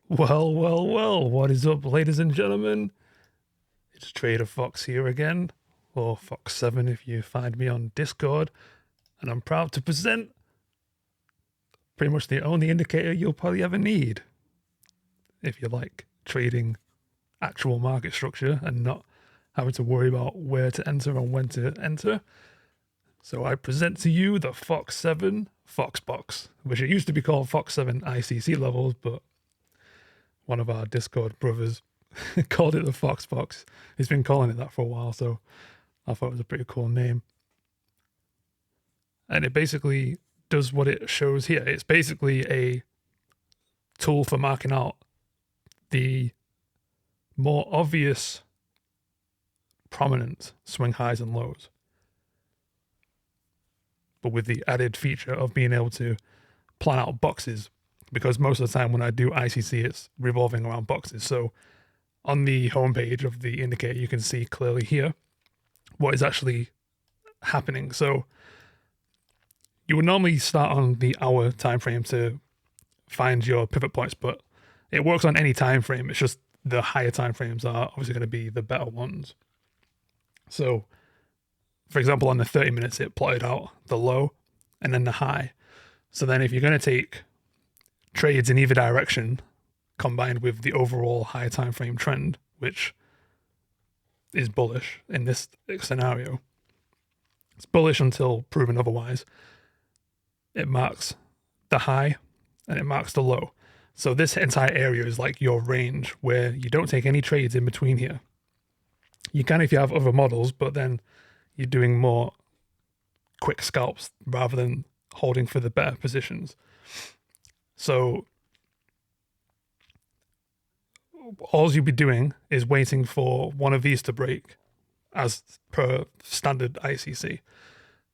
Well, what is up, ladies and gentlemen? It's Trader Fox here again, or Fox7 if you find me on Discord, and I'm proud to present pretty much the only indicator you'll probably ever need if you like trading actual market structure and not having to worry about where to enter and when to enter. So I present to you the Fox7 FOXBOX, which it used to be called Fox7 ICC levels, but one of our Discord brothers called it the FOXBOX. He's been calling it that for a while, so I thought it was a pretty cool name. And it basically does what it shows here. It's basically a tool for marking out the more obvious, prominent swing highs and lows, but with the added feature of being able to plan out boxes, because most of the time when I do ICC, it's revolving around boxes. So on the homepage of the indicator, you can see clearly here what is actually happening. So you would normally start on the hour time frame to find your pivot points, but it works on any time frame. It's just the higher time frames are obviously going to be the better ones. So for example, on the 30 minutes, it plotted out the low and then the high. So then if you're going to take trades in either direction combined with the overall higher time frame trend, which is bullish in this scenario, it's bullish until proven otherwise. It marks the high and it marks the low. So this entire area is like your range where you don't take any trades in between here. You can if you have other models, but then you're doing more quick scalps rather than holding for the better positions. So all you'll be doing is waiting for one of these to break as per standard ICC.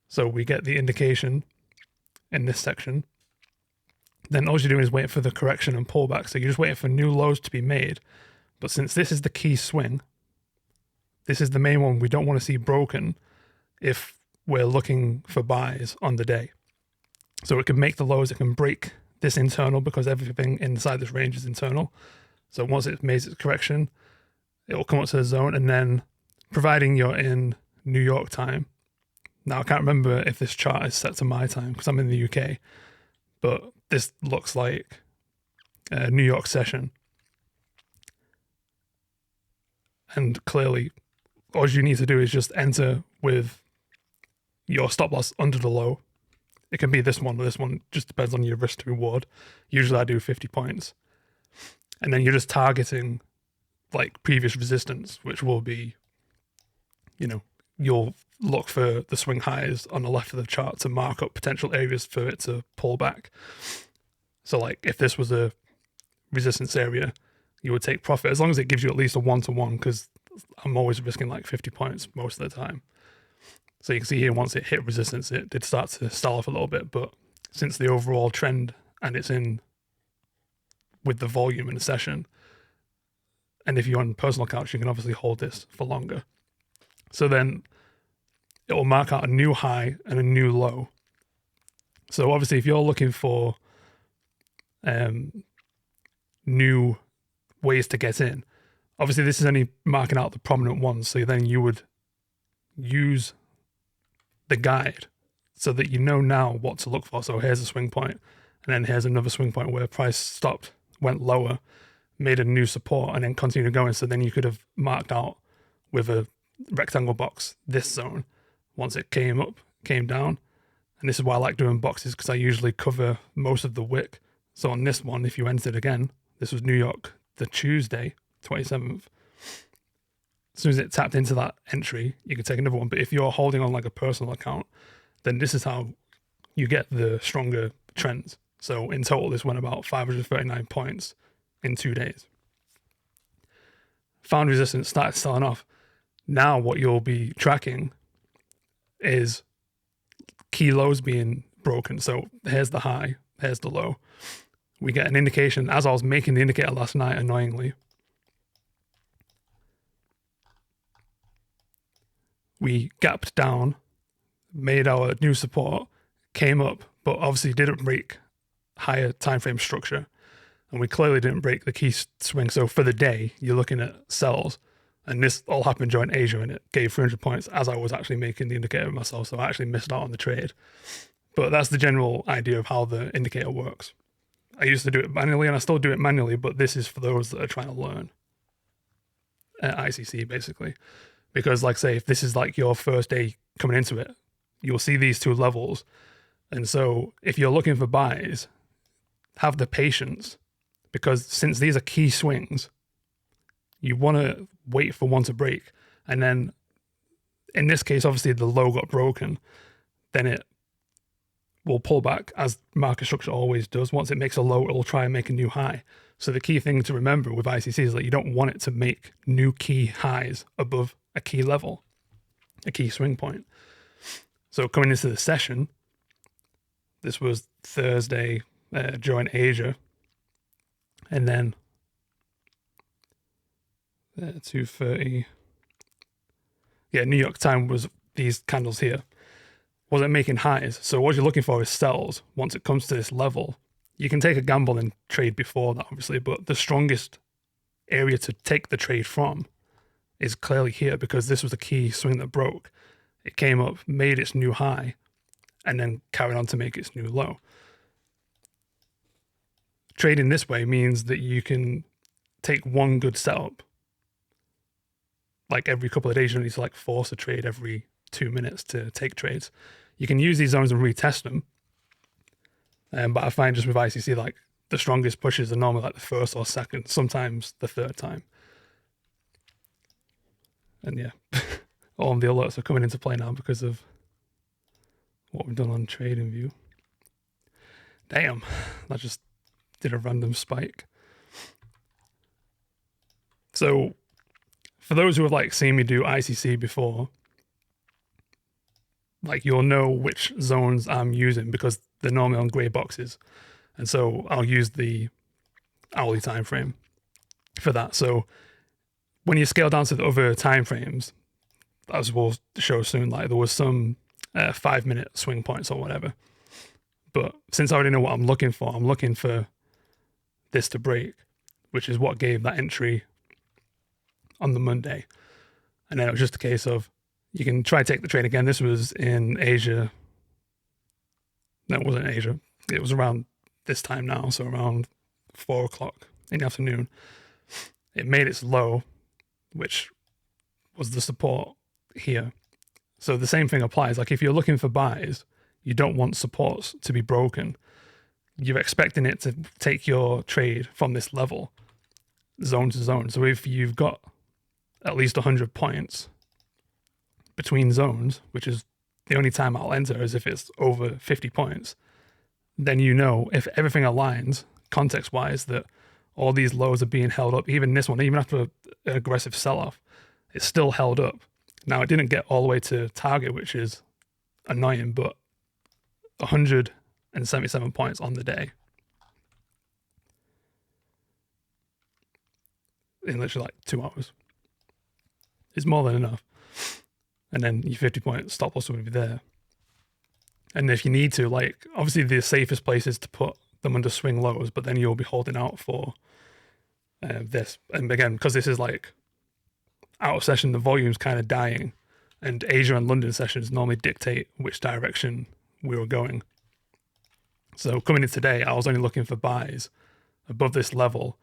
So we get the indication in this section. Then all you're doing is waiting for the correction and pullback. So you're just waiting for new lows to be made. But since this is the key swing, this is the main one we don't want to see broken if we're looking for buys on the day. So it can make the lows, it can break this internal because everything inside this range is internal. So once it makes its correction, it will come up to the zone, and then providing you're in New York time. Now I can't remember if this chart is set to my time because I'm in the UK, but this looks like a New York session. And clearly all you need to do is just enter with your stop loss under the low. It can be this one, or this one just depends on your risk to reward. Usually I do 50 points. And then you're just targeting like previous resistance, which will be, you'll look for the swing highs on the left of the chart to mark up potential areas for it to pull back. So like if this was a resistance area, you would take profit as long as it gives you at least a 1-to-1, because I'm always risking like 50 points most of the time. So you can see here, once it hit resistance, it did start to stall off a little bit, but since the overall trend and it's in with the volume in the session, and if you're on personal accounts, you can obviously hold this for longer. So then it will mark out a new high and a new low. So obviously if you're looking for new ways to get in, obviously this is only marking out the prominent ones. So then you would use the guide so that you know now what to look for. So here's a swing point, and then here's another swing point where price stopped, went lower, made a new support, and then continued going. So then you could have marked out with a rectangle box this zone once it came up, came down. And this is why I like doing boxes, because I usually cover most of the wick. So on this one, if you entered again, this was New York, the Tuesday, 27th. As soon as it tapped into that entry, you could take another one. But if you're holding on like a personal account, then this is how you get the stronger trends. So in total, this went about 539 points in 2 days. Found resistance, started selling off. Now what you'll be tracking is key lows being broken. So here's the high, here's the low. We get an indication, as I was making the indicator last night, annoyingly, we gapped down, made our new support, came up, but obviously didn't break higher time frame structure. and we clearly didn't break the key swing. So for the day, you're looking at sells, and this all happened during Asia, and it gave 300 points as I was actually making the indicator myself. So I actually missed out on the trade. But that's the general idea of how the indicator works. I used to do it manually, and I still do it manually, but this is for those that are trying to learn ICC, basically. Because, like, say, if this is like your first day coming into it, you'll see these two levels. And so if you're looking for buys, have the patience, because since these are key swings, you want to wait for one to break. And then in this case, obviously the low got broken, then it will pull back, as market structure always does. Once it makes a low, it'll try and make a new high. So the key thing to remember with ICC is that you don't want it to make new key highs above a key level, a key swing point. So coming into the session, this was Thursday during Asia, and then 2:30. Yeah, New York time was these candles here. Wasn't making highs. So what you're looking for is sells. Once it comes to this level, you can take a gamble and trade before that, obviously, but the strongest area to take the trade from is clearly here, because this was the key swing that broke. It came up, made its new high, and then carried on to make its new low. Trading this way means that you can take one good setup. Like every couple of days, you don't need to like force a trade every 2 minutes to take trades. You can use these zones and retest them. But I find just with ICC, like the strongest pushes are normally like the first or second, sometimes the third time. And yeah, all of the alerts are coming into play now because of what we've done on TradingView. Damn, that just did a random spike. So for those who have like seen me do ICC before, like you'll know which zones I'm using because they're normally on gray boxes. And so I'll use the hourly time frame for that. So when you scale down to the other time frames, as we'll show soon, like there was some 5-minute swing points or whatever. But since I already know what I'm looking for this to break, which is what gave that entry on the Monday. And then it was just a case of, you can try to take the trade again. This was in Asia. No, it wasn't Asia. It was around this time now, so around 4 o'clock in the afternoon. It made its low, which was the support here. So the same thing applies. Like if you're looking for buys, you don't want supports to be broken. You're expecting it to take your trade from this level, zone to zone. So if you've got at least 100 points between zones, which is the only time I'll enter is if it's over 50 points, then you know if everything aligns context-wise that all these lows are being held up. Even this one, even after an aggressive sell-off, it's still held up. Now, it didn't get all the way to target, which is annoying, but 177 points on the day in literally like 2 hours is more than enough. And then your 50-point stop loss would be there. And if you need to, like, obviously the safest place is to put them under swing lows, but then you'll be holding out for this. And again, because this is like out of session, the volume's kind of dying, and Asia and London sessions normally dictate which direction we were going. So coming in today, I was only looking for buys above this level.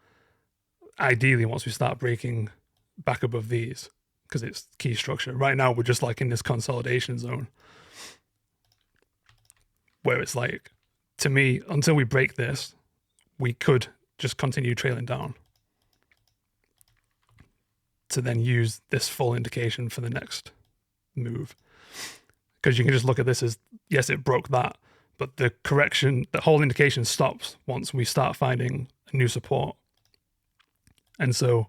Ideally, once we start breaking back above these, because it's key structure. Right now, we're just like in this consolidation zone where it's like, to me, until we break this, we could just continue trailing down to then use this full indication for the next move. Because you can just look at this as, yes, it broke that, but the correction, the whole indication stops once we start finding a new support. And so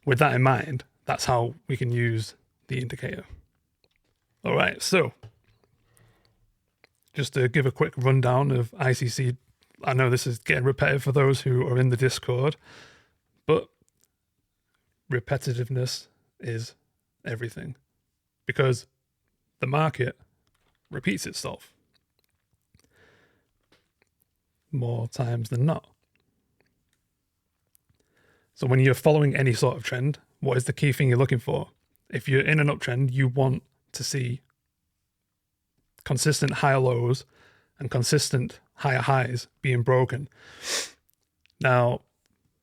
with that in mind, that's how we can use the indicator. All right, so just to give a quick rundown of ICC, I know this is getting repetitive for those who are in the Discord, but repetitiveness is everything because the market repeats itself more times than not. So when you're following any sort of trend, what is the key thing you're looking for? If you're in an uptrend, you want to see consistent higher lows and consistent higher highs being broken. Now,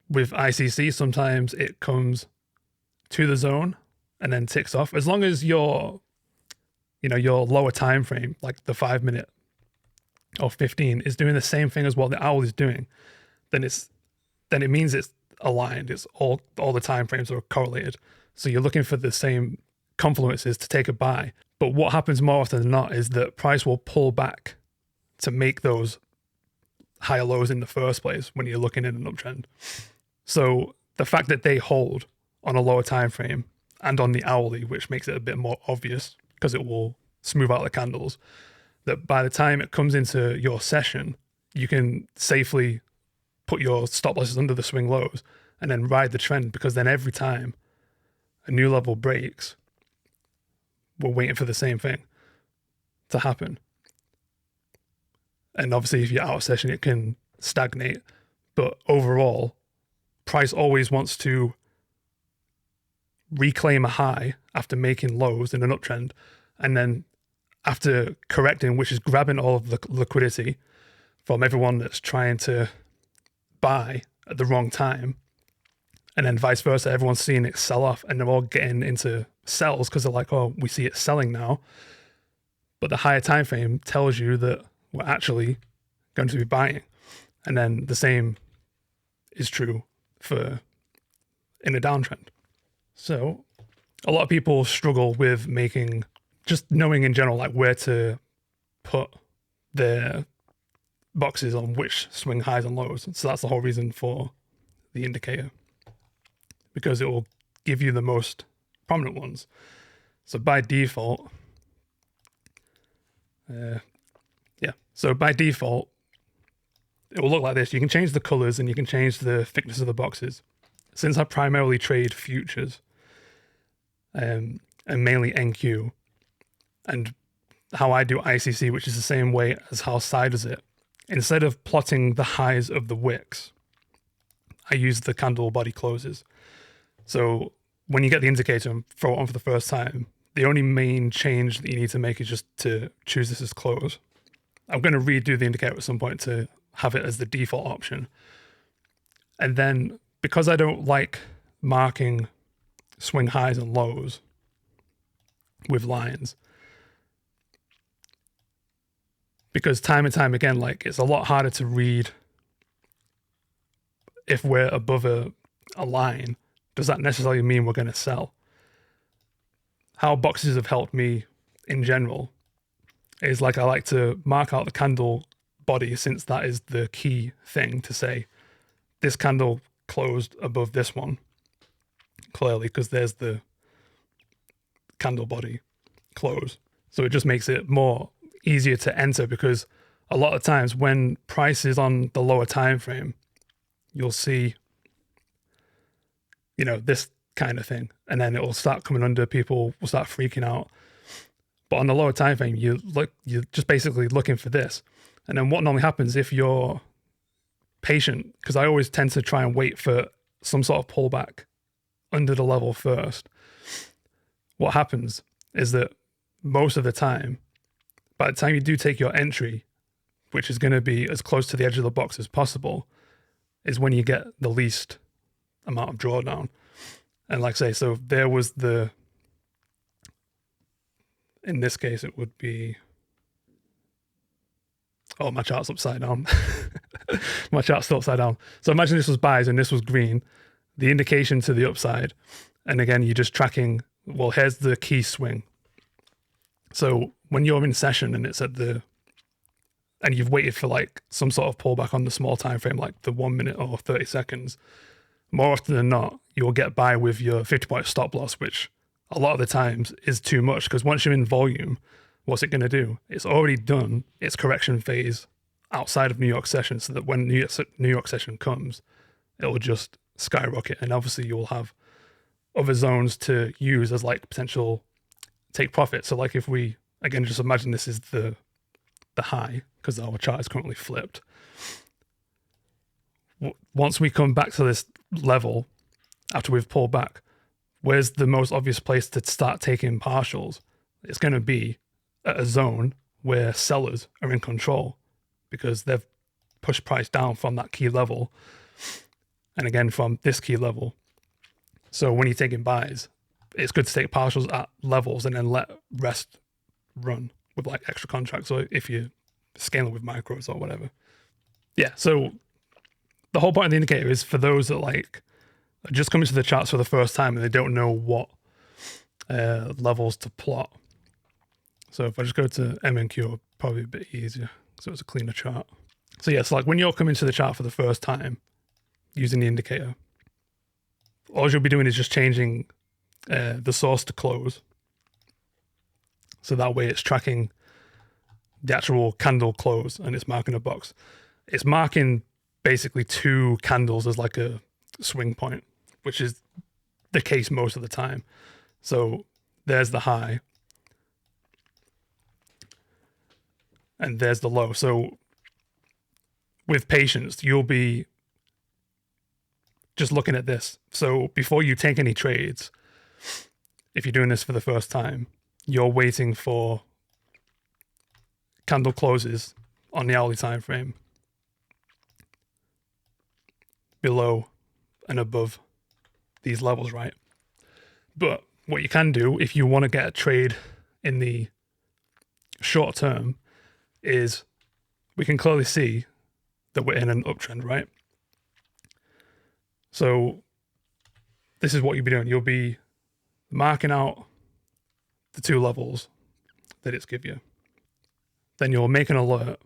with ICC, sometimes it comes to the zone and then ticks off. As long as your lower time frame, like the 5 minute or 15, is doing the same thing as what the owl is doing, then it means it's aligned. It's all the time frames are correlated. So you're looking for the same confluences to take a buy. But what happens more often than not is that price will pull back to make those higher lows in the first place when you're looking at an uptrend. So the fact that they hold on a lower time frame and on the hourly, which makes it a bit more obvious because it will smooth out the candles, that by the time it comes into your session, you can safely put your stop losses under the swing lows and then ride the trend, because then every time a new level breaks, we're waiting for the same thing to happen. And obviously, if you're out of session, it can stagnate. But overall, price always wants to reclaim a high after making lows in an uptrend. And then after correcting, which is grabbing all of the liquidity from everyone that's trying to buy at the wrong time. And then vice versa, everyone's seeing it sell off and they're all getting into sells because they're like, oh, we see it selling now. But the higher time frame tells you that we're actually going to be buying. And then the same is true for in a downtrend. So a lot of people struggle with just knowing in general, like where to put their boxes on which swing highs and lows. So that's the whole reason for the indicator, because it will give you the most prominent ones. So by default, So by default, it will look like this. You can change the colors and you can change the thickness of the boxes. Since I primarily trade futures and mainly NQ, and how I do ICC, which is the same way as how Sai does it, instead of plotting the highs of the wicks, I use the candle body closes. So when you get the indicator and throw it on for the first time, the only main change that you need to make is just to choose this as close. I'm going to redo the indicator at some point to have it as the default option. And then because I don't like marking swing highs and lows with lines, because time and time again, like, it's a lot harder to read if we're above a line. Does that necessarily mean we're going to sell? How boxes have helped me in general is, like, I like to mark out the candle body, since that is the key thing to say this candle closed above this one, clearly, because there's the candle body close. So it just makes it more easier to enter, because a lot of times when price is on the lower time frame, you'll see, this kind of thing, and then it will start coming under. People will start freaking out. But on the lower time frame, you're just basically looking for this. And then what normally happens if you're patient, because I always tend to try and wait for some sort of pullback under the level first. What happens is that most of the time, by the time you do take your entry, which is going to be as close to the edge of the box as possible, is when you get the least amount of drawdown. And like I say, so there was in this case, it would be, oh, my chart's upside down. My chart's still upside down. So imagine this was buys and this was green, the indication to the upside. And again, you're just tracking, well, here's the key swing. So when you're in session and it's and you've waited for like some sort of pullback on the small time frame, like the 1 minute or 30 seconds, more often than not, you'll get by with your 50-point stop loss, which a lot of the times is too much, because once you're in volume, what's it going to do? It's already done its correction phase outside of New York session, so that when New York session comes, it will just skyrocket. And obviously you'll have other zones to use as like potential take profit. So like if we, again, just imagine this is the high, because our chart is currently flipped. Once we come back to this level, after we've pulled back, where's the most obvious place to start taking partials? It's going to be at a zone where sellers are in control because they've pushed price down from that key level and again from this key level. So when you're taking buys, it's good to take partials at levels and then let rest run with like extra contracts, or if you're scaling with micros or whatever. Yeah, so the whole point of the indicator is for those that like are just coming to the charts for the first time and they don't know what levels to plot. So if I just go to MNQ, it'll probably be a bit easier, so it's a cleaner chart. So yeah, so like when you're coming to the chart for the first time using the indicator, all you'll be doing is just changing the source to close. So that way it's tracking the actual candle close and it's marking a box. It's marking basically 2 candles as like a swing point, which is the case most of the time. So there's the high and there's the low. So with patience, you'll be just looking at this. So before you take any trades, if you're doing this for the first time, you're waiting for candle closes on the hourly time frame below and above these levels, right? But what you can do if you want to get a trade in the short term is we can clearly see that we're in an uptrend, right? So this is what you'll be doing. You'll be marking out the 2 levels that it's give you. Then you'll make an alert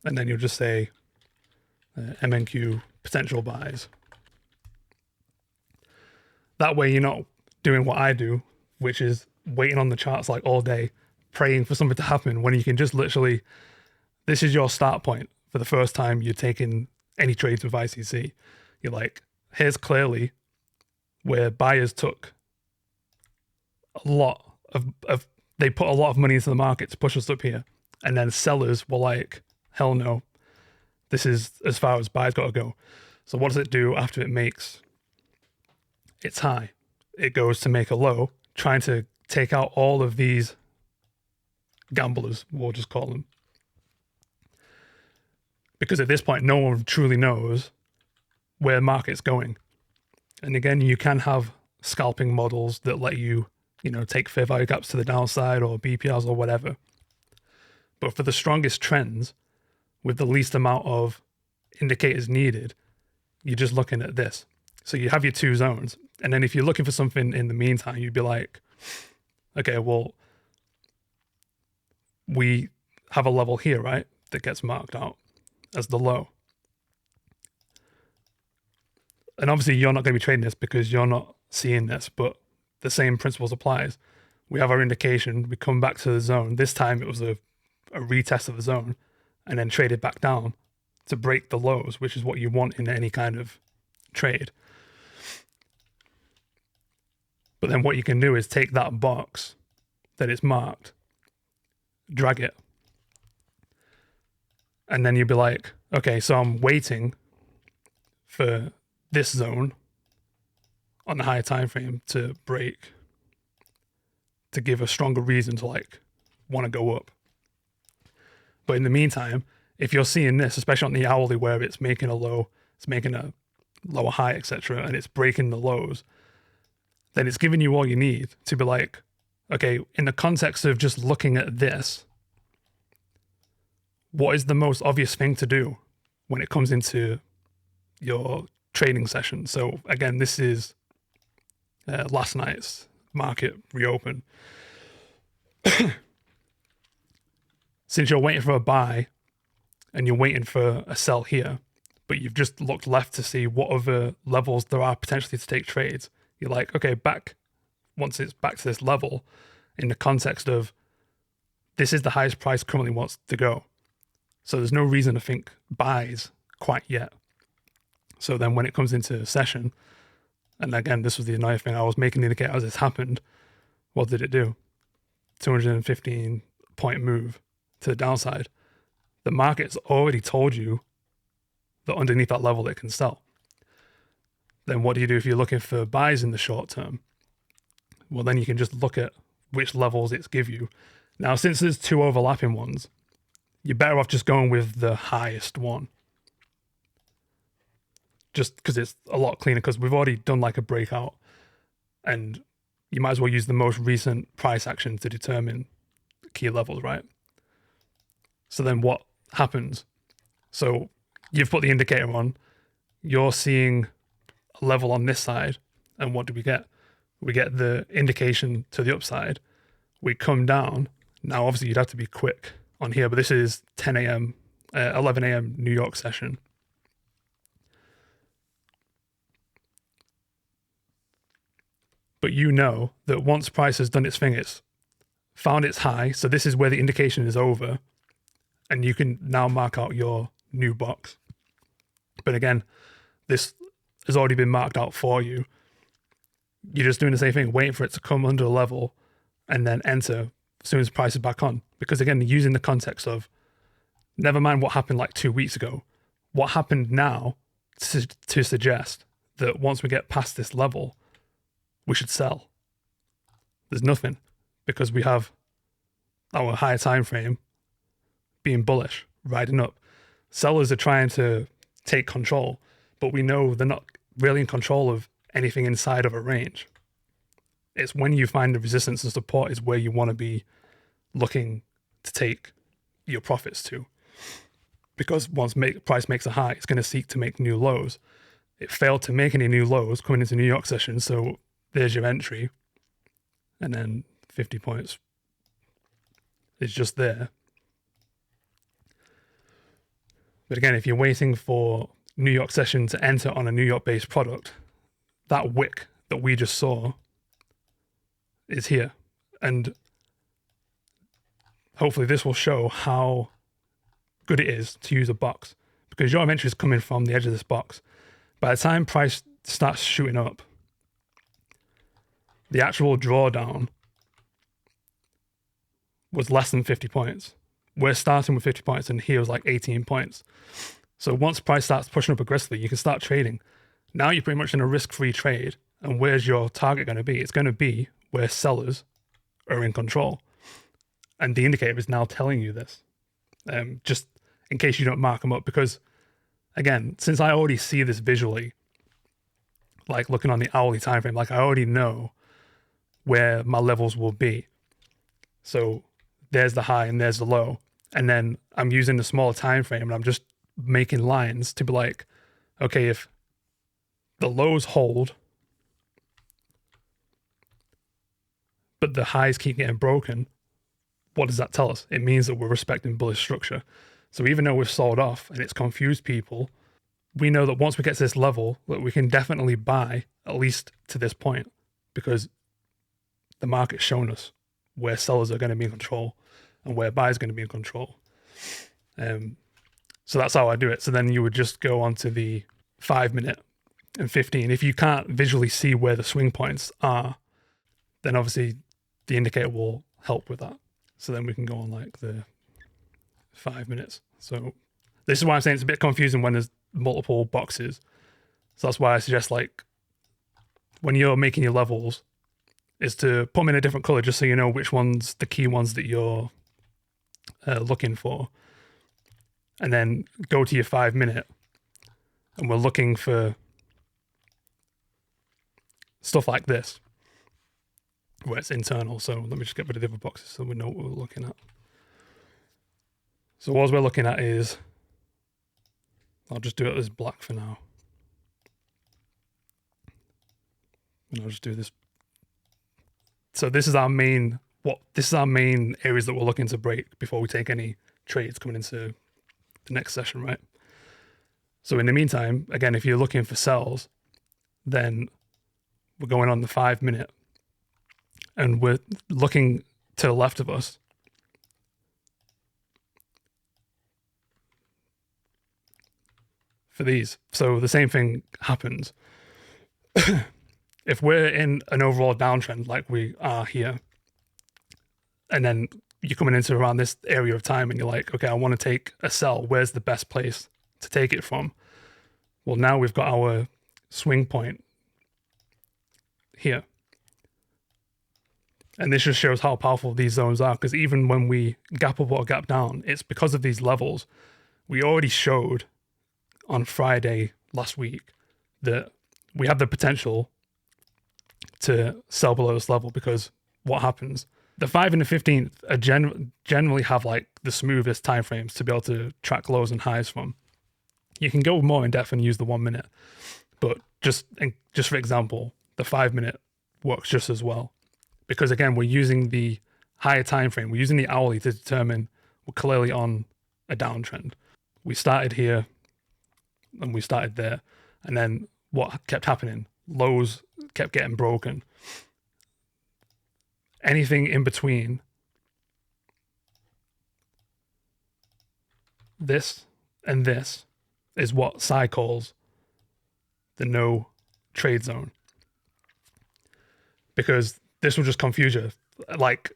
and then you'll just say MNQ potential buys. That way you're not doing what I do, which is waiting on the charts like all day, praying for something to happen, when you can just literally, this is your start point for the first time you're taking any trades with ICC. You're like, here's clearly where buyers took a lot of they put a lot of money into the market to push us up here. And then sellers were like, hell no, this is as far as buyers got to go. So what does it do after it makes its high? It goes to make a low, trying to take out all of these gamblers, we'll just call them. Because at this point, no one truly knows where the market's going. And again, you can have scalping models that let you, take fair value gaps to the downside or BPRs or whatever. But for the strongest trends, with the least amount of indicators needed, you're just looking at this. So you have your 2 zones. And then if you're looking for something in the meantime, you'd be like, okay, well, we have a level here, right? That gets marked out as the low. And obviously you're not going to be trading this because you're not seeing this, but the same principles applies. We have our indication, we come back to the zone. This time it was a retest of the zone and then traded back down to break the lows, which is what you want in any kind of trade. But then what you can do is take that box that it's marked, drag it, and then you'll be like, okay, so I'm waiting for this zone on the higher time frame to break, to give a stronger reason to want to go up. But in the meantime, if you're seeing this, especially on the hourly where it's making a low, it's making a lower high, etc., and it's breaking the lows, then it's giving you all you need to be like, okay, in the context of just looking at this, what is the most obvious thing to do when it comes into your trading session? So again, this is last night's market reopen. Since you're waiting for a buy and you're waiting for a sell here, but you've just looked left to see what other levels there are potentially to take trades, you're like, okay, once it's back to this level, in the context of this is the highest price currently wants to go. So there's no reason to think buys quite yet. So then when it comes into session, and again, this was the annoying thing, I was making the indicator as this happened. What did it do? 215 point move to the downside. The market's already told you that underneath that level it can sell. then what do you do if you're looking for buys in the short term? Well, then you can just look at which levels it's give you. Now, since there's two overlapping ones, you're better off just going with the highest one. Just because it's a lot cleaner, because we've already done like a breakout, and you might as well use the most recent price action to determine key levels, right? So then what happens? So you've put the indicator on, you're seeing a level on this side, and what do we get? We get the indication to the upside. We come down. Now, obviously, you'd have to be quick on here, but this is 10 a.m., 11 a.m. New York session. But you know that once price has done its thing, it's found its high. So this is where the indication is over, and you can now mark out your new box. But again, this has already been marked out for you. You're just doing the same thing, waiting for it to come under a level and then enter as soon as price is back on. Because again, using the context of, never mind what happened like 2 weeks ago, what happened now to suggest that once we get past this level, we should sell. There's nothing, because we have our higher time frame being bullish, riding up. Sellers are trying to take control, but we know they're not really in control of anything inside of a range. It's when you find the resistance and support is where you want to be looking to take your profits to. Because once price makes a high, it's going to seek to make new lows. It failed to make any new lows coming into New York session, so there's your entry. And then 50 points is just there. But again, if you're waiting for New York session to enter on a New York-based product, that wick that we just saw is here. And hopefully this will show how good it is to use a box, because your entry is coming from the edge of this box. By the time price starts shooting up, the actual drawdown was less than 50 points. We're starting with 50 points, and here was like 18 points. So once price starts pushing up aggressively, you can start trading. Now you're pretty much in a risk-free trade. And where's your target going to be? It's going to be where sellers are in control. And the indicator is now telling you this, just in case you don't mark them up. Because again, since I already see this visually, like looking on the hourly time frame, like I already know where my levels will be. So there's the high and there's the low. And then I'm using the smaller time frame, and I'm just making lines to be like, okay, if the lows hold, but the highs keep getting broken, what does that tell us? It means that we're respecting bullish structure. So even though we've sold off and it's confused people, we know that once we get to this level, that we can definitely buy at least to this point, because the market's shown us where sellers are going to be in control and where buyers are going to be in control. So that's how I do it. So then you would just go on to the 5 minute and 15. If you can't visually see where the swing points are, then obviously the indicator will help with that. So then we can go on like the 5 minutes. So this is why I'm saying it's a bit confusing when there's multiple boxes. So that's why I suggest, like, when you're making your levels, is to put them in a different color, just so you know which ones, the key ones that you're looking for. And then go to your 5 minute, and we're looking for stuff like this, where it's internal. So let me just get rid of the other boxes so we know what we're looking at. So what we're looking at is, I'll just do it as black for now. And I'll just do this. So this is our main areas that we're looking to break before we take any trades coming into the next session, right? So in the meantime, again, if you're looking for sells, then we're going on the 5 minute, and we're looking to the left of us. For these. So the same thing happens. If we're in an overall downtrend like we are here, and then you're coming into around this area of time and you're like, okay, I want to take a sell. Where's the best place to take it from? Well, now we've got our swing point here. And this just shows how powerful these zones are, because even when we gap up or gap down, it's because of these levels. We already showed on Friday last week that we have the potential to sell below this level, because what happens? The 5 and the 15th are generally have like the smoothest timeframes to be able to track lows and highs from. You can go more in depth and use the 1 minute, but just for example, the 5 minute works just as well, because again, we're using the higher time frame. We're using the hourly to determine we're clearly on a downtrend. We started here and we started there, and then what kept happening? Lows kept getting broken. Anything in between this and this is what Sai calls the no trade zone, because this will just confuse you. Like,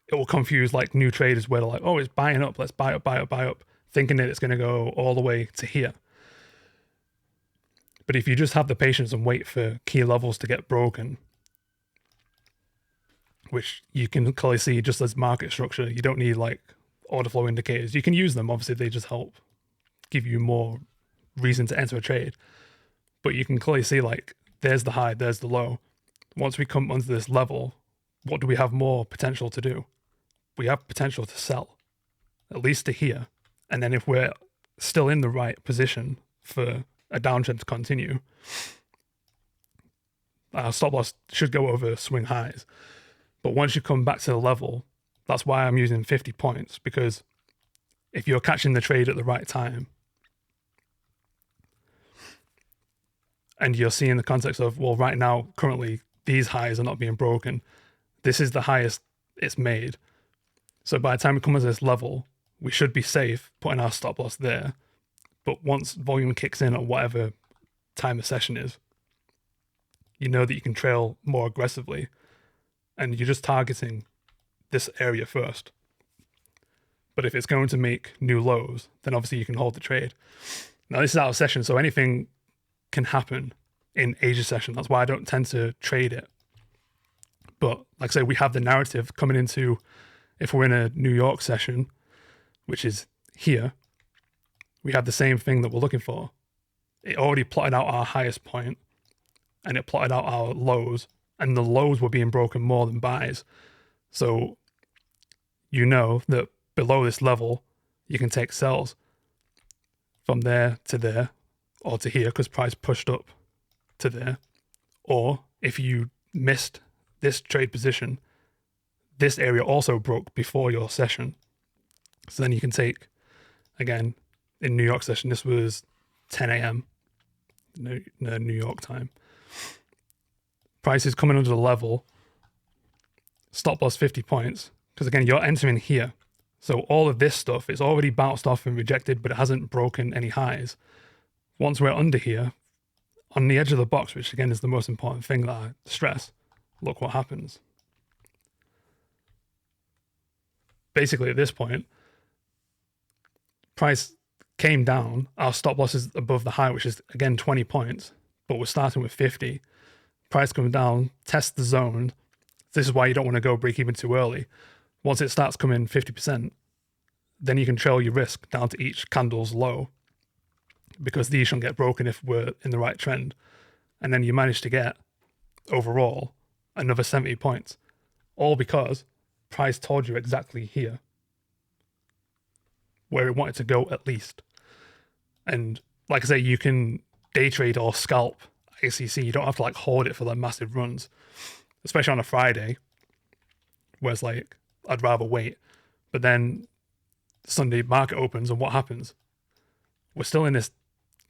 it will confuse like new traders where they're like, oh, it's buying up, let's buy up, buy up, buy up, thinking that it's going to go all the way to here. But if you just have the patience and wait for key levels to get broken, which you can clearly see just as market structure, you don't need like order flow indicators. You can use them, obviously they just help give you more reason to enter a trade. But you can clearly see like there's the high, there's the low. Once we come onto this level, what do we have more potential to do? We have potential to sell, at least to here. And then if we're still in the right position for a downtrend to continue, our stop loss should go over swing highs. But once you come back to the level, that's why I'm using 50 points, because if you're catching the trade at the right time and you're seeing the context of, well, right now, currently, these highs are not being broken. This is the highest it's made. So by the time we come to this level, we should be safe putting our stop loss there. But once volume kicks in at whatever time the session is, you know that you can trail more aggressively, and you're just targeting this area first. But if it's going to make new lows, then obviously you can hold the trade. Now this is out of session, so anything can happen in Asia session. That's why I don't tend to trade it. But like I say, we have the narrative coming into, if we're in a New York session, which is here, we have the same thing that we're looking for. It already plotted out our highest point and it plotted out our lows, and the lows were being broken more than buys. So you know that below this level, you can take sells from there to there or to here because price pushed up to there. Or if you missed this trade position, this area also broke before your session. So then you can take, again, in New York session, this was 10 a.m. New York time. Price is coming under the level, stop loss 50 points, because again, you're entering here. So all of this stuff is already bounced off and rejected, but it hasn't broken any highs. Once we're under here, on the edge of the box, which again is the most important thing that I stress, look what happens. Basically at this point, price came down, our stop loss is above the high, which is again 20 points, but we're starting with 50. Price coming down, test the zone. This is why you don't want to go break even too early. Once it starts coming 50%, then you can trail your risk down to each candle's low, because these shouldn't get broken if we're in the right trend. And then you manage to get, overall, another 70 points. All because price told you exactly here where it wanted to go at least. And like I say, you can day trade or scalp ACC. You don't have to like hold it for like massive runs, especially on a Friday, where it's like, I'd rather wait. But then Sunday market opens and what happens? We're still in this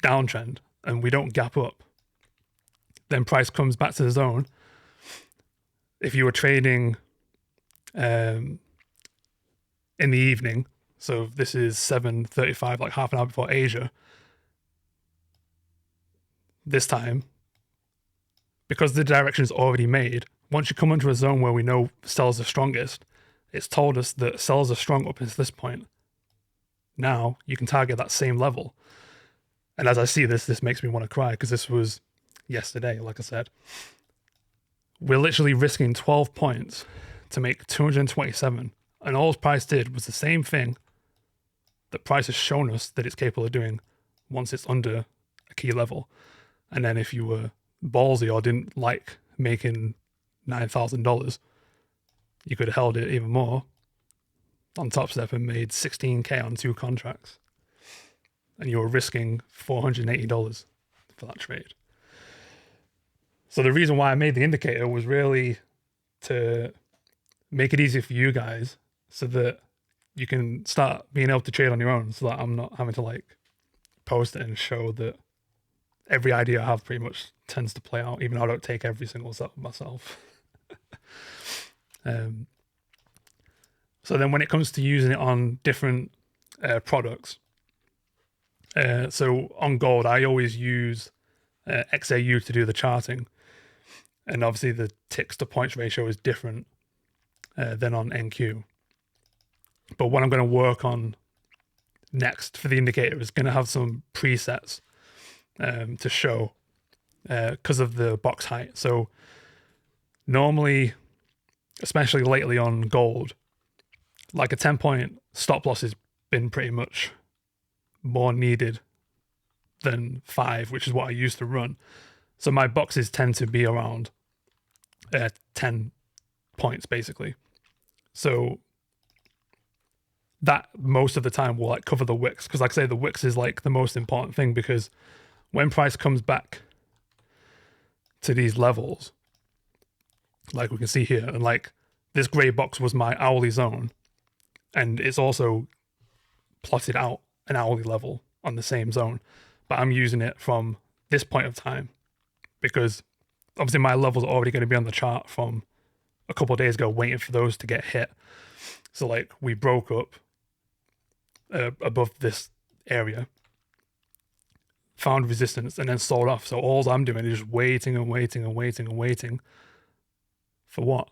downtrend and we don't gap up. Then price comes back to the zone. If you were trading in the evening, so this is 7:35, like half an hour before Asia, this time, because the direction is already made, once you come into a zone where we know sellers are strongest, it's told us that sellers are strong up until this point. Now you can target that same level. And as I see this makes me want to cry, because this was yesterday, like I said, we're literally risking 12 points to make 227. And all price did was the same thing that price has shown us that it's capable of doing once it's under a key level. And then if you were ballsy or didn't like making $9,000, you could have held it even more on Top Step and made $16K on 2 contracts. And you were risking $480 for that trade. So the reason why I made the indicator was really to make it easier for you guys so that you can start being able to trade on your own, so that I'm not having to like post it and show that every idea I have pretty much tends to play out, even though I don't take every single step myself. So then when it comes to using it on different products, so on gold, I always use XAU to do the charting. And obviously the ticks to points ratio is different than on NQ. But what I'm going to work on next for the indicator is going to have some presets to show because of the box height. So normally, especially lately on gold, like a 10-point stop loss has been pretty much more needed than 5, which is what I used to run. So my boxes tend to be around 10 points basically. So that most of the time will like cover the wicks, because like I say, the wicks is like the most important thing, because when price comes back to these levels, like we can see here, and like this gray box was my hourly zone, and it's also plotted out an hourly level on the same zone, but I'm using it from this point of time because obviously my levels are already going to be on the chart from a couple of days ago, waiting for those to get hit. So like we broke up above this area, found resistance, and then sold off. So all I'm doing is just waiting and waiting and waiting and waiting for what?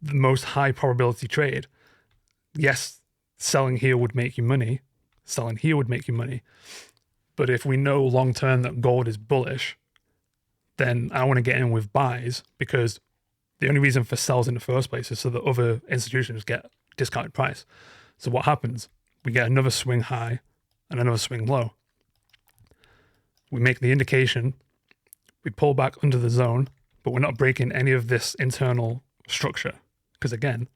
The most high probability trade. Yes, selling here would make you money. Selling here would make you money. But if we know long term that gold is bullish, then I want to get in with buys, because the only reason for sells in the first place is so that other institutions get discounted price. So what happens? We get another swing high and another swing low. We make the indication, we pull back under the zone, but we're not breaking any of this internal structure. Because again,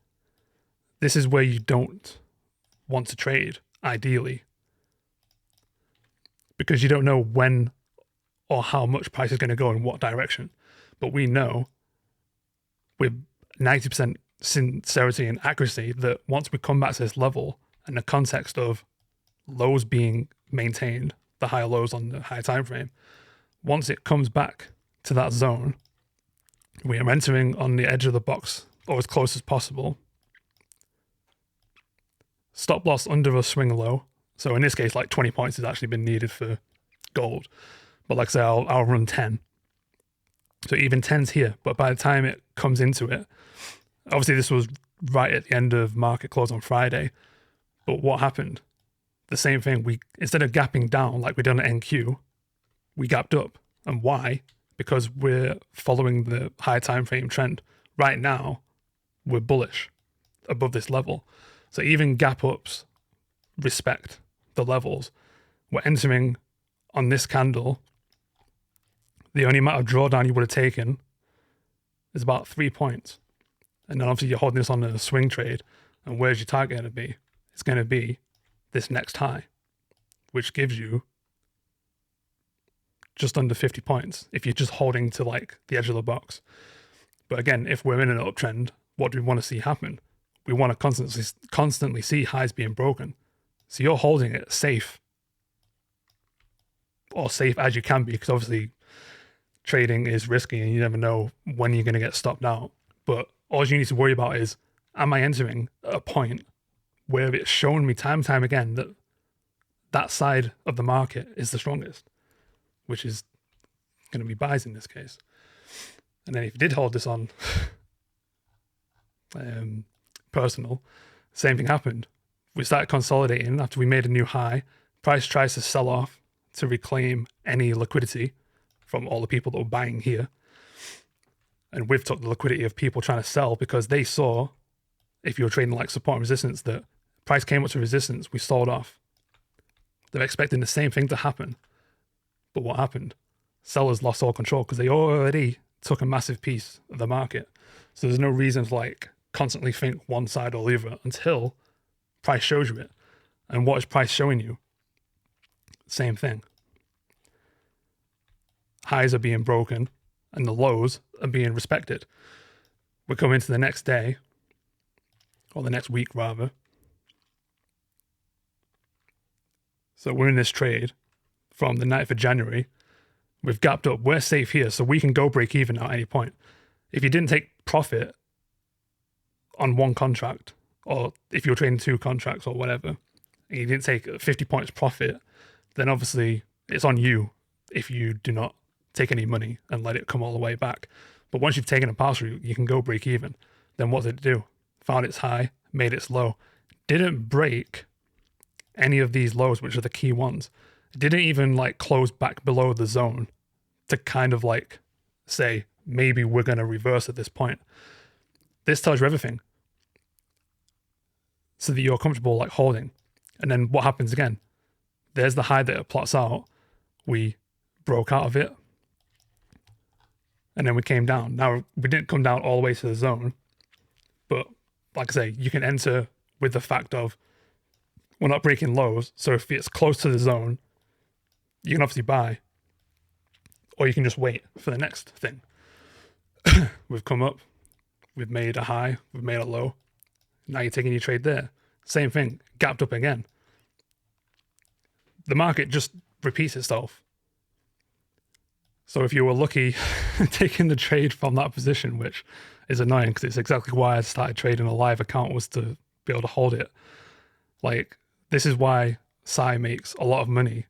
this is where you don't want to trade, ideally, because you don't know when or how much price is going to go in what direction. But we know with 90% sincerity and accuracy that once we come back to this level, in the context of lows being maintained, the higher lows on the high time frame, once it comes back to that zone, we are entering on the edge of the box or as close as possible. Stop loss under a swing low. So in this case, like 20 points has actually been needed for gold. But like I say, I'll run 10. So even 10's here. But by the time it comes into it, obviously this was right at the end of market close on Friday. But what happened? The same thing. We, instead of gapping down like we done at NQ, we gapped up. And why? Because we're following the high time frame trend. Right now, we're bullish above this level. So even gap ups respect the levels. We're entering on this candle. The only amount of drawdown you would have taken is about 3 points. And then obviously you're holding this on a swing trade. And where's your target going to be? It's going to be this next high, which gives you just under 50 points if you're just holding to like the edge of the box. But again, if we're in an uptrend, what do we want to see happen? We want to constantly see highs being broken. So you're holding it safe, or safe as you can be, because obviously trading is risky and you never know when you're going to get stopped out. But all you need to worry about is, am I entering at a point where it's shown me time and time again that that side of the market is the strongest, which is going to be buys in this case. And then if you did hold this on personal, same thing happened. We started consolidating after we made a new high. Price tries to sell off to reclaim any liquidity from all the people that were buying here. And we've took the liquidity of people trying to sell because they saw, if you're trading like support and resistance, that price came up to resistance, we sold off. They're expecting the same thing to happen. But what happened? Sellers lost all control because they already took a massive piece of the market. So there's no reason to like constantly think one side or the other until price shows you it. And what is price showing you? Same thing. Highs are being broken and the lows are being respected. We're coming to the next day, or the next week rather. So we're in this trade from the 9th of January. We've gapped up. We're safe here, so we can go break even at any point. If you didn't take profit on one contract, or if you're trading 2 contracts or whatever, and you didn't take 50 points profit, then obviously it's on you if you do not take any money and let it come all the way back. But once you've taken a pass-through, you can go break even. Then what did it do? Found its high, made its low. Didn't break any of these lows, which are the key ones. It didn't even like close back below the zone to kind of like say, maybe we're going to reverse at this point. This tells you everything. So that you're comfortable like holding. And then what happens again? There's the high that it plots out. We broke out of it. And then we came down. Now, we didn't come down all the way to the zone. But like I say, you can enter with the fact of we're not breaking lows. So if it's close to the zone, you can obviously buy. Or you can just wait for the next thing. We've come up. We've made a high. We've made a low. Now you're taking your trade there. Same thing. Gapped up again. The market just repeats itself. So if you were lucky taking the trade from that position, which is annoying because it's exactly why I started trading a live account, was to be able to hold it. Like, this is why Sai makes a lot of money.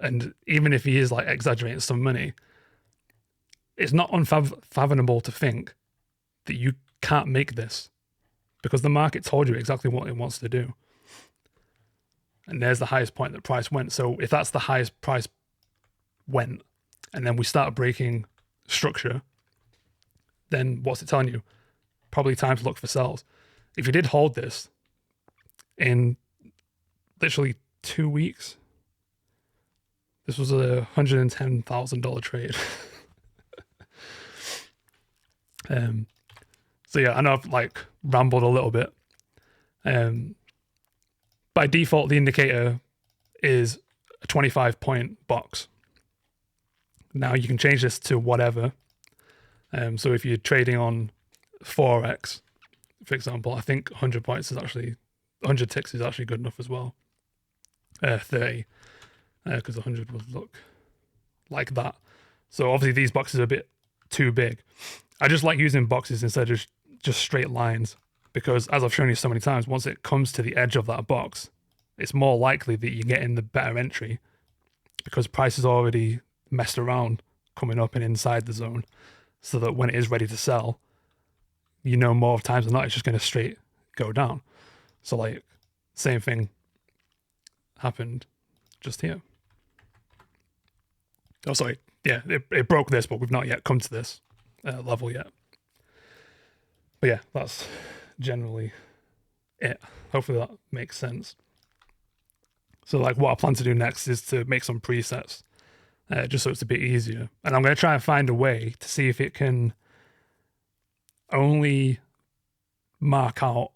And even if he is like exaggerating some money, it's not unfathomable to think that you can't make this because the market told you exactly what it wants to do. And there's the highest point that price went. So if that's the highest price went, and then we start breaking structure, then what's it telling you? Probably time to look for sells. If you did hold this in literally 2 weeks, this was a $110,000 trade. So yeah, I know I've like rambled a little bit. By default, the indicator is a 25-point box. Now you can change this to whatever. So if you're trading on Forex, for example, I think 100 points is actually, 100 ticks is actually good enough as well. 30, because 100 would look like that. So obviously these boxes are a bit too big. I just like using boxes instead of just straight lines, because as I've shown you so many times, once it comes to the edge of that box, it's more likely that you get in the better entry because price is already messed around coming up and inside the zone, so that when it is ready to sell, you know more times than not it's just going to straight go down. So like same thing happened just here. Oh sorry, yeah, it broke this, but we've not yet come to this level yet. But yeah, that's generally it. Hopefully that makes sense. So like what I plan to do next is to make some presets, just so it's a bit easier. And I'm going to try and find a way to see if it can only mark out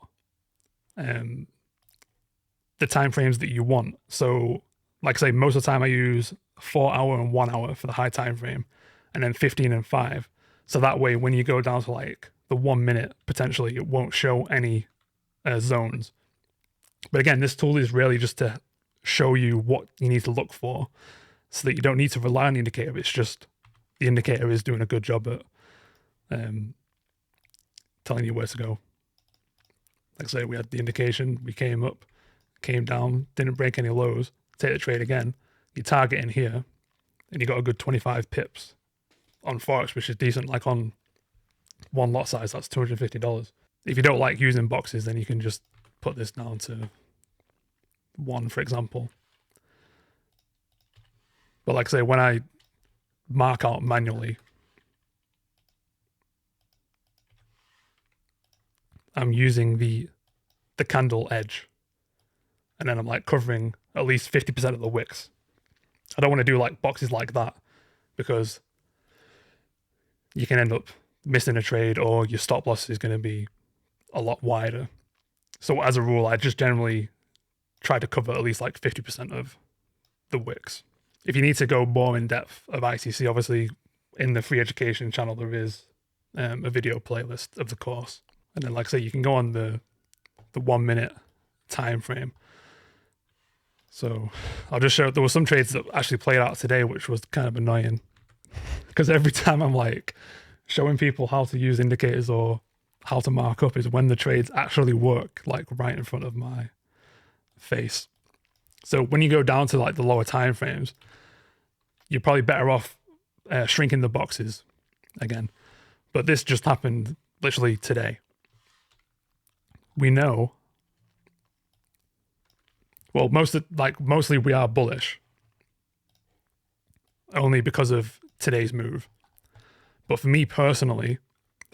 the time frames that you want. So like I say, most of the time I use 4 hour and 1 hour for the high time frame, and then 15 and 5. So that way, when you go down to like the 1 minute, potentially it won't show any zones. But again, this tool is really just to show you what you need to look for, so that you don't need to rely on the indicator. It's just the indicator is doing a good job at telling you where to go. Like I say, we had the indication, we came up, came down, didn't break any lows, take the trade again, you target in here, and you got a good 25 pips on Forex, which is decent. Like on one lot size, that's $250. If you don't like using boxes, then you can just put this down to 1, for example. But like I say, when I mark out manually. I'm using the candle edge, and then I'm like covering at least 50% of the wicks. I don't want to do like boxes like that because you can end up missing a trade, or your stop loss is going to be a lot wider. So as a rule, I just generally try to cover at least like 50% of the wicks. If you need to go more in depth of ICC, obviously in the free education channel, there is a video playlist of the course. And then, like I say, you can go on the 1 minute time frame. So I'll just show, there were some trades that actually played out today, which was kind of annoying because every time I'm like showing people how to use indicators or how to mark up is when the trades actually work, like right in front of my face. So when you go down to like the lower time frames, you're probably better off shrinking the boxes again. But this just happened literally today. We know, well, mostly we are bullish only because of today's move. But for me personally,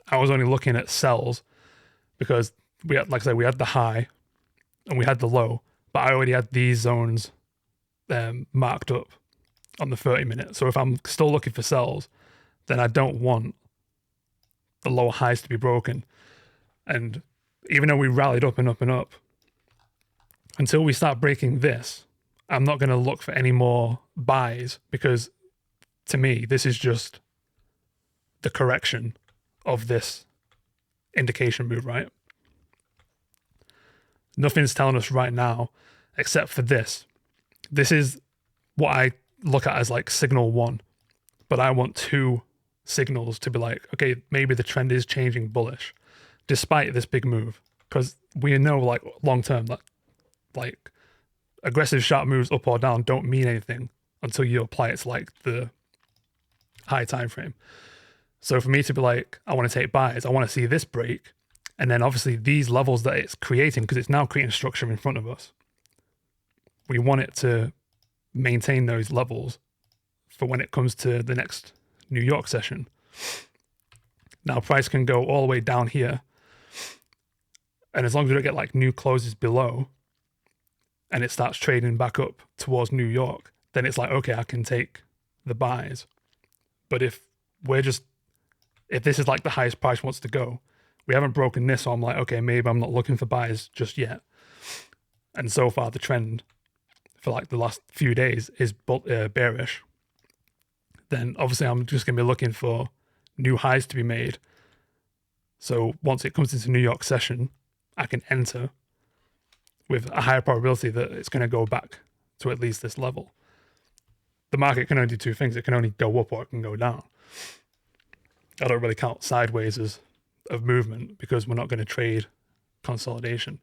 I was only looking at sells because we had, like I said, we had the high and we had the low, but I already had these zones marked up on the 30 minute. So if I'm still looking for sells, then I don't want the lower highs to be broken. And even though we rallied up and up and up, until we start breaking this, I'm not going to look for any more buys because to me, this is just the correction of this indication move, right? Nothing's telling us right now except for this. This is what I look at as like signal one, but I want two signals to be like, okay, maybe the trend is changing bullish despite this big move, because we know like long term that like aggressive sharp moves up or down don't mean anything until you apply it to like the high time frame. So for me to be like, I want to take buys, I want to see this break, and then obviously these levels that it's creating, because it's now creating structure in front of us, we want it to maintain those levels for when it comes to the next New York session. Now price can go all the way down here, and as long as we don't get like new closes below and it starts trading back up towards New York, then it's like, okay, I can take the buys. But if this is like the highest price wants to go, we haven't broken this, so I'm like, okay, maybe I'm not looking for buys just yet. And so far the trend for like the last few days is bearish. Then obviously I'm just going to be looking for new highs to be made. So once it comes into New York session, I can enter with a higher probability that it's going to go back to at least this level. The market can only do two things. It can only go up or it can go down. I don't really count sideways as of movement because we're not going to trade consolidation.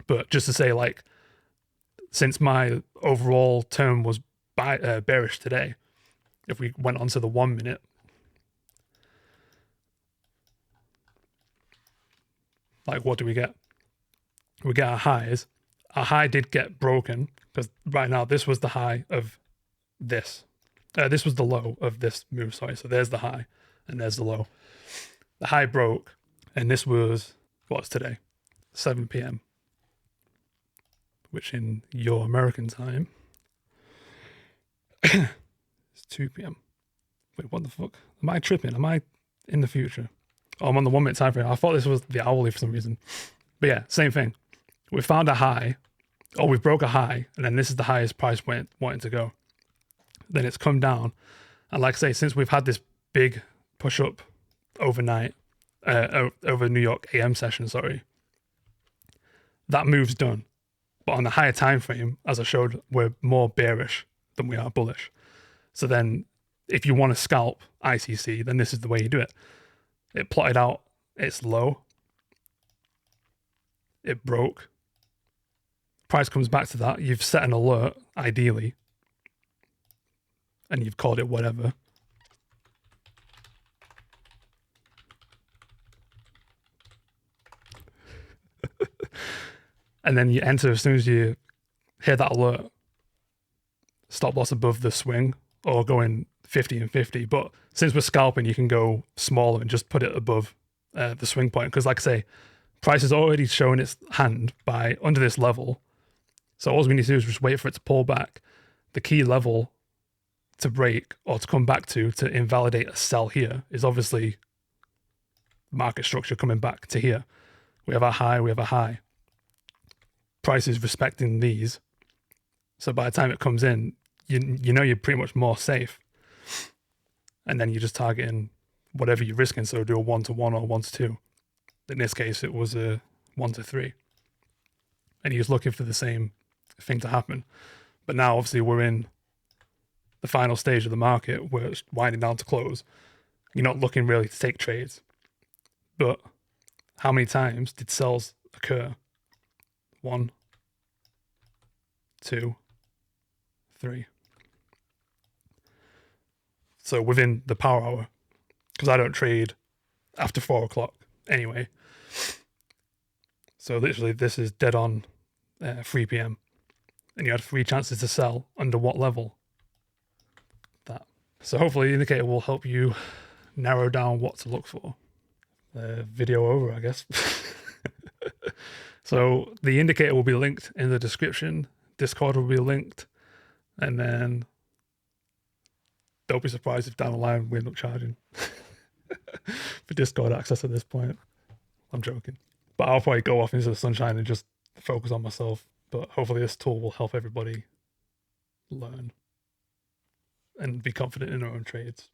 But just to say, like, since my overall term was bearish today, if we went onto the 1 minute, like what do we get? We get our highs. Our high did get broken because right now this was the high of this. This was the low of this move, sorry. So there's the high and there's the low. The high broke, and this was, what's today? 7 p.m. Which in your American time is 2 p.m. Wait, what the fuck? Am I tripping? Am I in the future? Oh, I'm on the 1 minute time frame. I thought this was the hourly for some reason. But yeah, same thing. We found a high, or we broke a high, and then this is the highest price wanting to go. Then it's come down. And like I say, since we've had this big push up overnight, over New York AM session, sorry, that move's done. But on the higher time frame, as I showed, we're more bearish than we are bullish. So then if you want to scalp ICC, then this is the way you do it. It plotted out its low. It broke. Price comes back to that. You've set an alert, ideally, and you've called it whatever. And then you enter as soon as you hear that alert. Stop loss above the swing or going 50 and 50. But since we're scalping, you can go smaller and just put it above the swing point. Because like I say, price is already showing its hand by under this level. So all we need to do is just wait for it to pull back. The key level to break or to come back to invalidate a sell here is obviously market structure coming back to here. We have a high, we have a high. Price is respecting these. So by the time it comes in, you know you're pretty much more safe. And then you're just targeting whatever you're risking. So do a 1-to-1 or 1-to-2. In this case, it was a 1-to-3. And you're just looking for the same thing to happen. But now obviously we're in the final stage of the market where it's winding down to close. You're not looking really to take trades. But how many times did sells occur? 1, 2, 3. So within the power hour, because I don't trade after 4 o'clock anyway. So literally this is dead on 3 p.m. And you had 3 chances to sell under what level? That. So hopefully the indicator will help you narrow down what to look for. Video over, I guess. So the indicator will be linked in the description. Discord will be linked. And then don't be surprised if down the line we end up charging for Discord access at this point. I'm joking. But I'll probably go off into the sunshine and just focus on myself. But hopefully this tool will help everybody learn and be confident in their own trades.